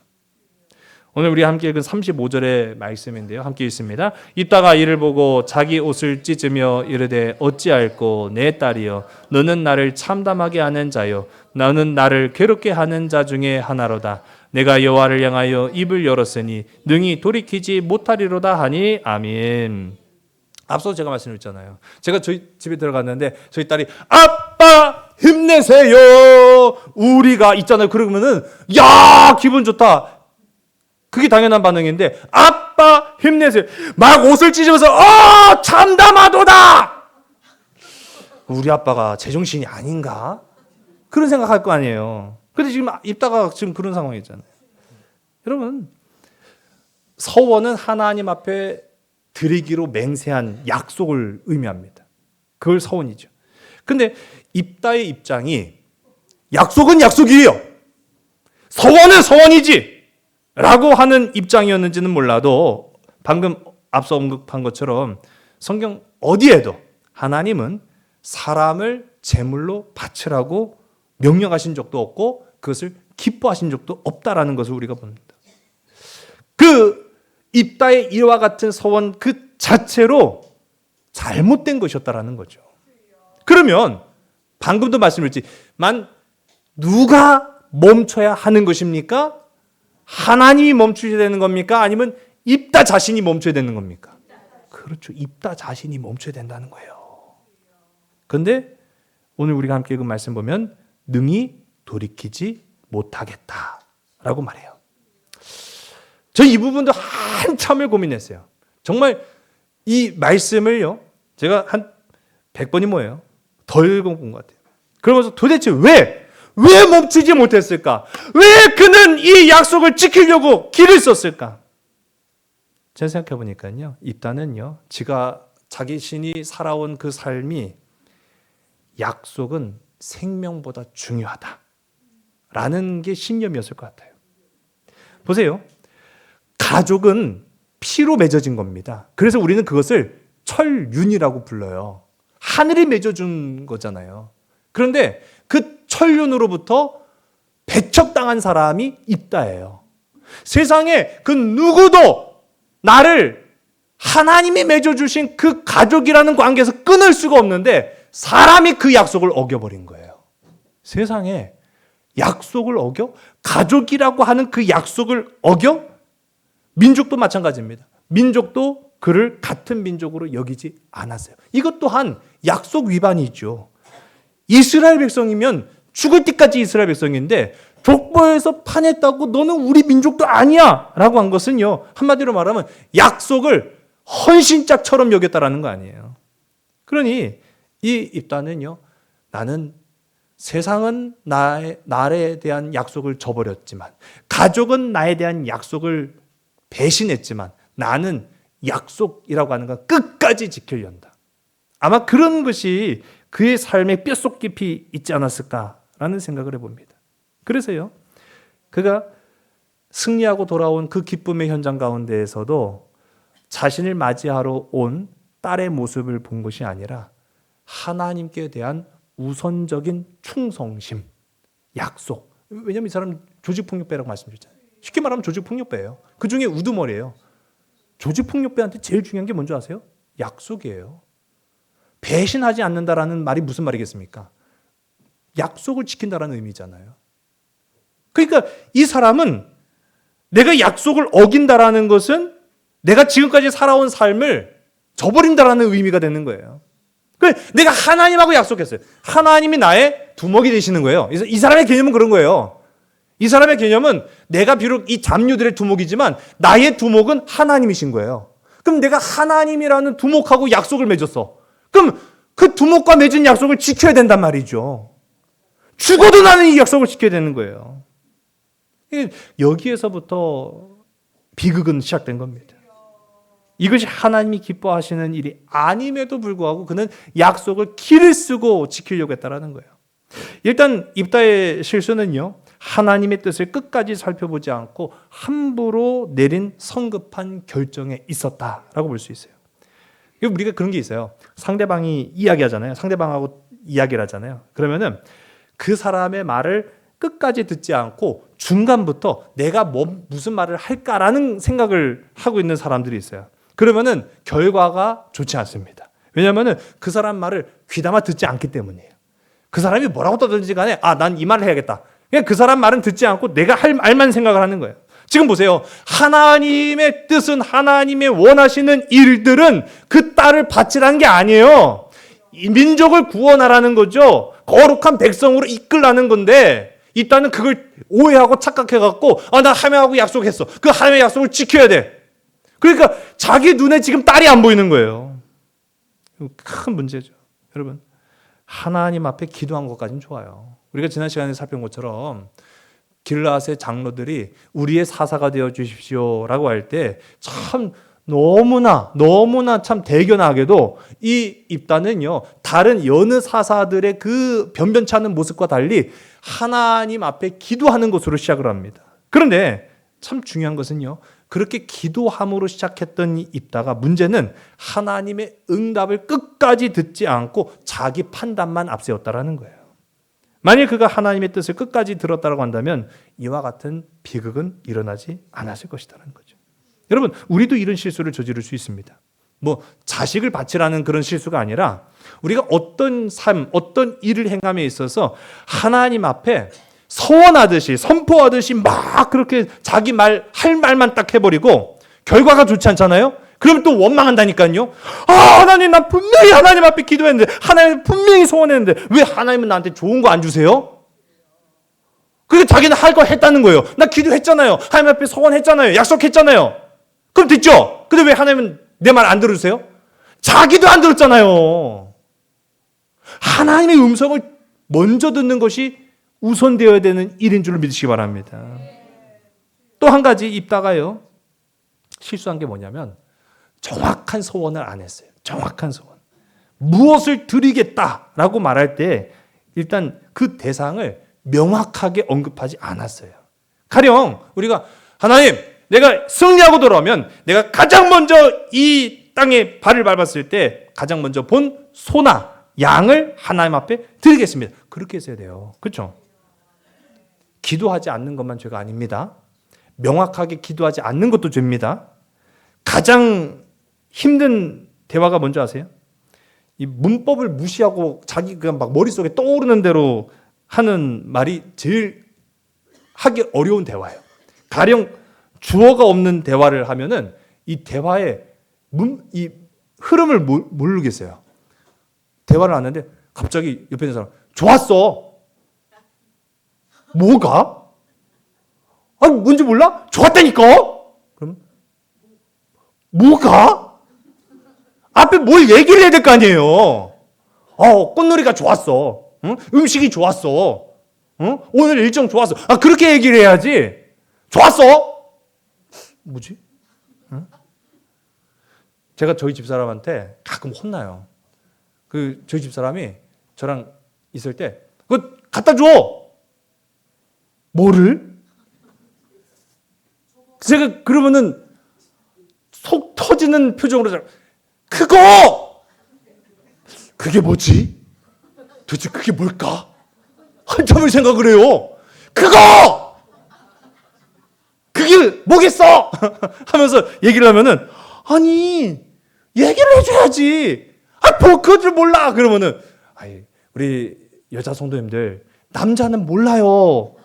오늘 우리 함께 읽은 35절의 말씀인데요. 함께 읽습니다. 입다가 이를 보고 자기 옷을 찢으며 이르되 어찌할꼬 내 딸이여 너는 나를 참담하게 하는 자요 너는 나를 괴롭게 하는 자 중에 하나로다. 내가 여호와를 향하여 입을 열었으니 능히 돌이키지 못하리로다 하니 아멘. 앞서 제가 말씀드렸잖아요. 제가 저희 집에 들어갔는데 저희 딸이 아빠 힘내세요. 우리가 있잖아요. 그러면은 야 기분 좋다. 그게 당연한 반응인데 아빠 힘내세요. 막 옷을 찢으면서 참담하도다. 우리 아빠가 제정신이 아닌가? 그런 생각할 거 아니에요. 근데 지금 입다가 지금 그런 상황이잖아요. 여러분 서원은 하나님 앞에 드리기로 맹세한 약속을 의미합니다. 그걸 서원이죠. 근데 입다의 입장이 약속은 약속이에요. 서원은 서원이지. 라고 하는 입장이었는지는 몰라도 방금 앞서 언급한 것처럼 성경 어디에도 하나님은 사람을 제물로 바치라고 명령하신 적도 없고 그것을 기뻐하신 적도 없다라는 것을 우리가 봅니다. 그 입다의 이와 같은 서원 그 자체로 잘못된 것이었다라는 거죠. 그러면 방금도 말씀드렸지만 누가 멈춰야 하는 것입니까? 하나님이 멈추셔야 되는 겁니까? 아니면 입다 자신이 멈춰야 되는 겁니까? 그렇죠. 입다 자신이 멈춰야 된다는 거예요. 그런데 오늘 우리가 함께 읽은 말씀 보면 능히 돌이키지 못하겠다라고 말해요. 저 이 부분도 한참을 고민했어요. 정말 이 말씀을요. 제가 한 100번이 뭐예요? 덜 읽어본 것 같아요. 그러면서 도대체 왜 멈추지 못했을까? 왜 그는 이 약속을 지키려고 길을 썼을까? 제가 생각해 보니까요. 입다는요. 자기 신이 살아온 그 삶이 약속은 생명보다 중요하다. 라는 게 신념이었을 것 같아요. 보세요. 가족은 피로 맺어진 겁니다. 그래서 우리는 그것을 철윤이라고 불러요. 하늘이 맺어준 거잖아요. 그런데 그 철윤으로부터 배척당한 사람이 입다예요. 세상에 그 누구도 나를 하나님이 맺어주신 그 가족이라는 관계에서 끊을 수가 없는데 사람이 그 약속을 어겨버린 거예요. 세상에 약속을 어겨? 가족이라고 하는 그 약속을 어겨? 민족도 마찬가지입니다. 민족도 그를 같은 민족으로 여기지 않았어요. 이것 또한 약속 위반이죠. 이스라엘 백성이면 죽을 때까지 이스라엘 백성인데 족보에서 파냈다고 너는 우리 민족도 아니야 라고 한 것은요, 한마디로 말하면 약속을 헌신짝처럼 여겼다라는 거 아니에요. 그러니 이 입다는요, 나는 세상은 나에 대한 약속을 저버렸지만, 가족은 나에 대한 약속을 배신했지만, 나는 약속이라고 하는 건 끝까지 지키려한다. 아마 그런 것이 그의 삶의 뼛속 깊이 있지 않았을까라는 생각을 해봅니다. 그래서요, 그가 승리하고 돌아온 그 기쁨의 현장 가운데에서도 자신을 맞이하러 온 딸의 모습을 본 것이 아니라 하나님께 대한 우선적인 충성심, 약속. 왜냐하면 이 사람 조직폭력배라고 말씀드렸잖아요. 쉽게 말하면 조직폭력배예요. 그 중에 우두머리예요. 조직폭력배한테 제일 중요한 게 뭔지 아세요? 약속이에요. 배신하지 않는다라는 말이 무슨 말이겠습니까? 약속을 지킨다라는 의미잖아요. 그러니까 이 사람은 내가 약속을 어긴다라는 것은 내가 지금까지 살아온 삶을 저버린다라는 의미가 되는 거예요. 내가 하나님하고 약속했어요. 하나님이 나의 두목이 되시는 거예요. 이 사람의 개념은 그런 거예요. 이 사람의 개념은 내가 비록 이 잡류들의 두목이지만 나의 두목은 하나님이신 거예요. 그럼 내가 하나님이라는 두목하고 약속을 맺었어. 그럼 그 두목과 맺은 약속을 지켜야 된단 말이죠. 죽어도 나는 이 약속을 지켜야 되는 거예요. 여기에서부터 비극은 시작된 겁니다. 이것이 하나님이 기뻐하시는 일이 아님에도 불구하고 그는 약속을 기를 쓰고 지키려고 했다라는 거예요. 일단 입다의 실수는요, 하나님의 뜻을 끝까지 살펴보지 않고 함부로 내린 성급한 결정에 있었다라고 볼 수 있어요. 우리가 그런 게 있어요. 상대방이 이야기하잖아요. 상대방하고 이야기를 하잖아요. 그러면은 그 사람의 말을 끝까지 듣지 않고 중간부터 내가 무슨 말을 할까라는 생각을 하고 있는 사람들이 있어요. 그러면은 결과가 좋지 않습니다. 왜냐하면은 그 사람 말을 귀담아 듣지 않기 때문이에요. 그 사람이 뭐라고 떠들든지 간에 난 이 말을 해야겠다. 그냥 그 사람 말은 듣지 않고 내가 할 말만 생각을 하는 거예요. 지금 보세요. 하나님의 뜻은, 하나님의 원하시는 일들은 그 딸을 바치라는 게 아니에요. 이 민족을 구원하라는 거죠. 거룩한 백성으로 이끌라는 건데 이 딸은 그걸 오해하고 착각해갖고 나 하나님하고 약속했어. 그 하나님의 약속을 지켜야 돼. 그러니까 자기 눈에 지금 딸이 안 보이는 거예요. 큰 문제죠. 여러분, 하나님 앞에 기도한 것까지는 좋아요. 우리가 지난 시간에 살펴본 것처럼 길르앗의 장로들이 우리의 사사가 되어 주십시오라고 할 때 참 너무나 참 대견하게도 이 입다는요, 다른 여느 사사들의 그 변변치 않은 모습과 달리 하나님 앞에 기도하는 것으로 시작을 합니다. 그런데 참 중요한 것은요, 그렇게 기도함으로 시작했던 이 입다가 문제는 하나님의 응답을 끝까지 듣지 않고 자기 판단만 앞세웠다라는 거예요. 만일 그가 하나님의 뜻을 끝까지 들었다고 한다면 이와 같은 비극은 일어나지 않았을 것이라는 거죠. 여러분, 우리도 이런 실수를 저지를 수 있습니다. 자식을 바치라는 그런 실수가 아니라 우리가 어떤 삶, 어떤 일을 행함에 있어서 하나님 앞에 서원하듯이, 선포하듯이 막 그렇게 자기 할 말만 딱 해버리고 결과가 좋지 않잖아요? 그러면 또 원망한다니까요. 하나님, 난 분명히 하나님 앞에 기도했는데, 하나님 분명히 소원했는데 왜 하나님은 나한테 좋은 거 안 주세요? 그게 자기는 할 거 했다는 거예요. 나 기도했잖아요. 하나님 앞에 소원했잖아요. 약속했잖아요. 그럼 됐죠? 근데 왜 하나님은 내 말 안 들으세요? 자기도 안 들었잖아요. 하나님의 음성을 먼저 듣는 것이 우선되어야 되는 일인 줄 믿으시기 바랍니다. 또 한 가지 입다가요, 실수한 게 뭐냐면 정확한 소원을 안 했어요. 정확한 소원. 무엇을 드리겠다라고 말할 때 일단 그 대상을 명확하게 언급하지 않았어요. 가령 우리가 하나님, 내가 승리하고 돌아오면 내가 가장 먼저 이 땅에 발을 밟았을 때 가장 먼저 본 소나 양을 하나님 앞에 드리겠습니다. 그렇게 했어야 돼요. 그렇죠? 기도하지 않는 것만 죄가 아닙니다. 명확하게 기도하지 않는 것도 죄입니다. 가장 힘든 대화가 뭔지 아세요? 이 문법을 무시하고 자기 그냥 막 머릿속에 떠오르는 대로 하는 말이 제일 하기 어려운 대화예요. 가령 주어가 없는 대화를 하면은 이 대화의 이 흐름을 모르겠어요. 대화를 하는데 갑자기 옆에 있는 사람 좋았어. 뭐가? 아니 뭔지 몰라? 좋았다니까. 그럼 뭐가? 앞에 뭘 얘기를 해야 될 거 아니에요. 꽃놀이가 좋았어. 응? 음식이 좋았어. 응? 오늘 일정 좋았어. 그렇게 얘기를 해야지. 좋았어. 뭐지? 응? 제가 저희 집사람한테 가끔 혼나요. 저희 집사람이 저랑 있을 때 그거 갖다 줘. 뭐를? 제가 그러면은 속 터지는 표정으로 그거! 그게 뭐지? 도대체 그게 뭘까? 한참을 생각을 해요. 그거! 그게 뭐겠어? 하면서 얘기를 하면은 아니 얘기를 해줘야지. 뭐 그것을 몰라. 그러면은 우리 여자 성도님들 남자는 몰라요.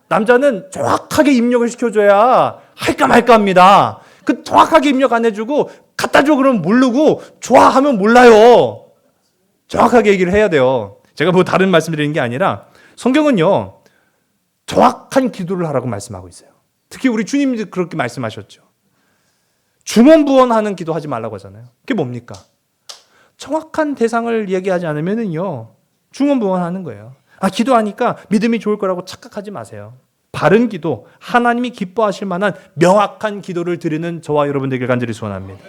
남자는 정확하게 입력을 시켜줘야 할까 말까 합니다. 그 정확하게 입력 안 해주고 갖다 줘 그러면 모르고 좋아하면 몰라요. 정확하게 얘기를 해야 돼요. 제가 뭐 다른 말씀 드리는 게 아니라 성경은요 정확한 기도를 하라고 말씀하고 있어요. 특히 우리 주님도 그렇게 말씀하셨죠. 중언부언하는 기도하지 말라고 하잖아요. 그게 뭡니까? 정확한 대상을 얘기하지 않으면은요 중언부언하는 거예요. 기도하니까 믿음이 좋을 거라고 착각하지 마세요. 바른 기도, 하나님이 기뻐하실 만한 명확한 기도를 드리는 저와 여러분 되길 간절히 소원합니다.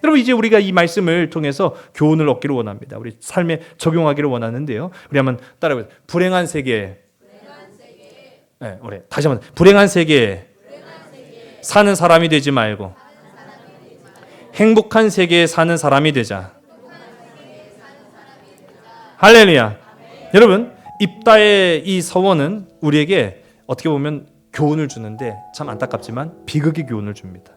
여러분 이제 우리가 이 말씀을 통해서 교훈을 얻기를 원합니다. 우리 삶에 적용하기를 원하는데요. 우리 한번 따라해보세요. 불행한 세계. 네, 우리 다시 한번 불행한 세계에 사는 사람이 되지 말고 행복한 세계에 사는 사람이 되자. 할렐루야. 여러분 입다의 이 서원은 우리에게 어떻게 보면 교훈을 주는데 참 안타깝지만 비극의 교훈을 줍니다.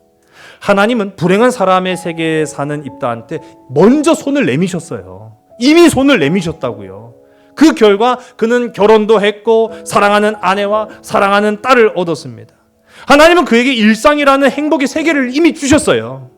하나님은 불행한 사람의 세계에 사는 입다한테 먼저 손을 내미셨어요. 이미 손을 내미셨다고요. 그 결과 그는 결혼도 했고 사랑하는 아내와 사랑하는 딸을 얻었습니다. 하나님은 그에게 일상이라는 행복의 세계를 이미 주셨어요.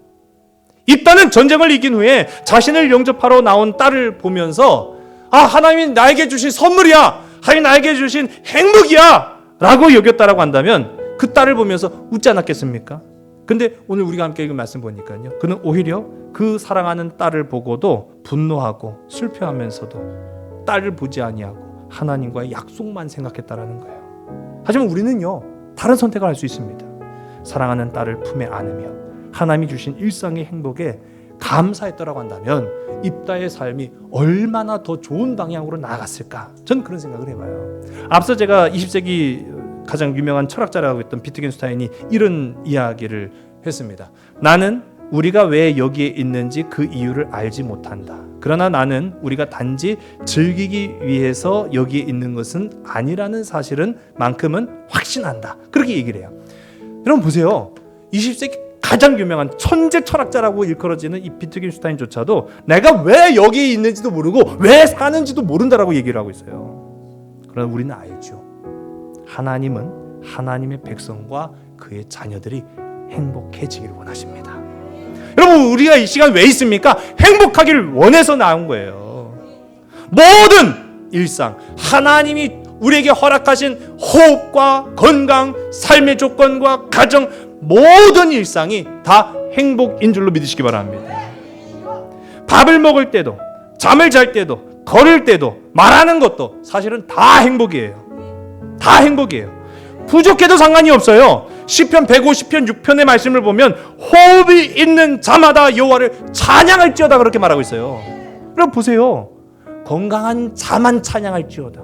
입다는 전쟁을 이긴 후에 자신을 영접하러 나온 딸을 보면서 하나님이 나에게 주신 선물이야. 하나님이 나에게 주신 행복이야. 라고 여겼다라고 한다면 그 딸을 보면서 웃지 않았겠습니까? 근데 오늘 우리가 함께 읽은 말씀 보니까요. 그는 오히려 그 사랑하는 딸을 보고도 분노하고 슬퍼하면서도 딸을 보지 아니하고 하나님과의 약속만 생각했다라는 거예요. 하지만 우리는요. 다른 선택을 할 수 있습니다. 사랑하는 딸을 품에 안으며 하나님이 주신 일상의 행복에 감사했더라고 한다면 입다의 삶이 얼마나 더 좋은 방향으로 나아갔을까? 전 그런 생각을 해봐요. 앞서 제가 20세기 가장 유명한 철학자라고 했던 비트겐슈타인이 이런 이야기를 했습니다. 나는 우리가 왜 여기에 있는지 그 이유를 알지 못한다. 그러나 나는 우리가 단지 즐기기 위해서 여기에 있는 것은 아니라는 사실은 만큼은 확신한다. 그렇게 얘기를 해요. 여러분 보세요. 20세기 가장 유명한 천재 철학자라고 일컬어지는 이 비트겐슈타인조차도 내가 왜 여기에 있는지도 모르고 왜 사는지도 모른다라고 얘기를 하고 있어요. 그러나 우리는 알죠. 하나님은 하나님의 백성과 그의 자녀들이 행복해지기를 원하십니다. 여러분 우리가 이 시간 왜 있습니까? 행복하기를 원해서 나온 거예요. 모든 일상 하나님이 우리에게 허락하신 호흡과 건강, 삶의 조건과 가정 모든 일상이 다 행복인 줄로 믿으시기 바랍니다. 밥을 먹을 때도 잠을 잘 때도 걸을 때도 말하는 것도 사실은 다 행복이에요. 다 행복이에요. 부족해도 상관이 없어요. 시편 150편 6편의 말씀을 보면 호흡이 있는 자마다 여호와를 찬양할지어다 그렇게 말하고 있어요. 여러분 보세요. 건강한 자만 찬양할지어다.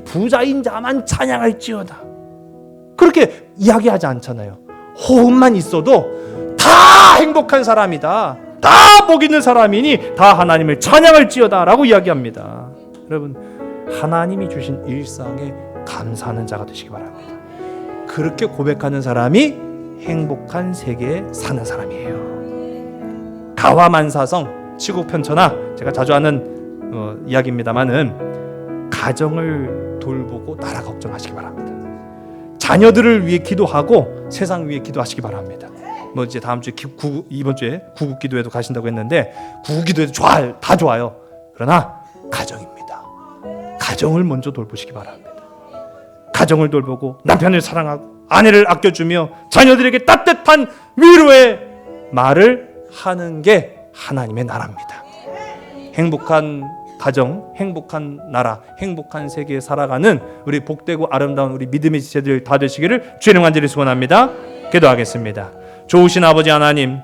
부자인 자만 찬양할지어다. 그렇게 이야기하지 않잖아요. 호흡만 있어도 다 행복한 사람이다. 다 복 있는 사람이니 다 하나님을 찬양할지어다 라고 이야기합니다. 여러분, 하나님이 주신 일상에 감사하는 자가 되시기 바랍니다. 그렇게 고백하는 사람이 행복한 세계에 사는 사람이에요. 가와만사성, 치국편천하, 제가 자주 하는 이야기입니다만은 가정을 돌보고 나라 걱정하시기 바랍니다. 자녀들을 위해 기도하고 세상 위해 기도하시기 바랍니다. 뭐 이제 다음 주에 이번 주에 구국 기도회도 가신다고 했는데 구국 기도회도 다 좋아요. 그러나 가정입니다. 가정을 먼저 돌보시기 바랍니다. 가정을 돌보고 남편을 사랑하고 아내를 아껴주며 자녀들에게 따뜻한 위로의 말을 하는 게 하나님의 나라입니다. 행복한 가정, 행복한 나라, 행복한 세계에 살아가는 우리 복되고 아름다운 우리 믿음의 지체들 다 되시기를 주의 간절히 소원합니다. 기도하겠습니다. 좋으신 아버지 하나님,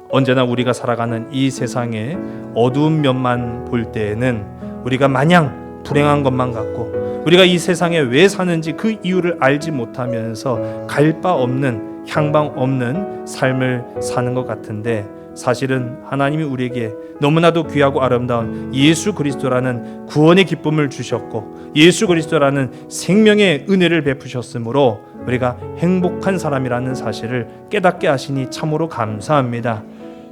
언제나 우리가 살아가는 이 세상의 어두운 면만 볼 때에는 우리가 마냥 불행한 것만 같고 우리가 이 세상에 왜 사는지 그 이유를 알지 못하면서 갈 바 없는, 향방 없는 삶을 사는 것 같은데, 사실은 하나님이 우리에게 너무나도 귀하고 아름다운 예수 그리스도라는 구원의 기쁨을 주셨고 예수 그리스도라는 생명의 은혜를 베푸셨으므로 우리가 행복한 사람이라는 사실을 깨닫게 하시니 참으로 감사합니다.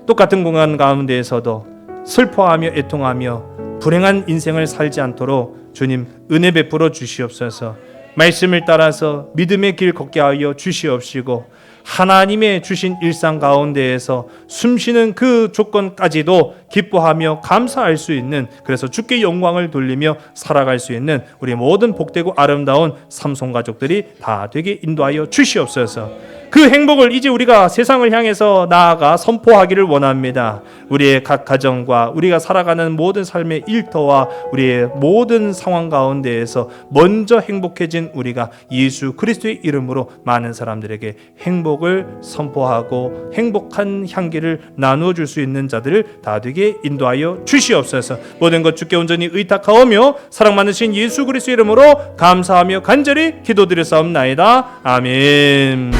똑같은 공간 가운데에서도 슬퍼하며 애통하며 불행한 인생을 살지 않도록 주님 은혜 베풀어 주시옵소서. 말씀을 따라서 믿음의 길 걷게 하여 주시옵시고 하나님의 주신 일상 가운데에서 숨쉬는 그 조건까지도 기뻐하며 감사할 수 있는, 그래서 주께 영광을 돌리며 살아갈 수 있는 우리 모든 복되고 아름다운 삼손 가족들이 다 되게 인도하여 주시옵소서. 그 행복을 이제 우리가 세상을 향해서 나아가 선포하기를 원합니다. 우리의 각 가정과 우리가 살아가는 모든 삶의 일터와 우리의 모든 상황 가운데에서 먼저 행복해진 우리가 예수 그리스도의 이름으로 많은 사람들에게 행복을 선포하고 행복한 향기를 나누어 줄 수 있는 자들을 다 되게 인도하여 주시옵소서. 모든 것 주께 온전히 의탁하오며 사랑 많으신 예수 그리스도의 이름으로 감사하며 간절히 기도드렸사옵나이다. 아멘.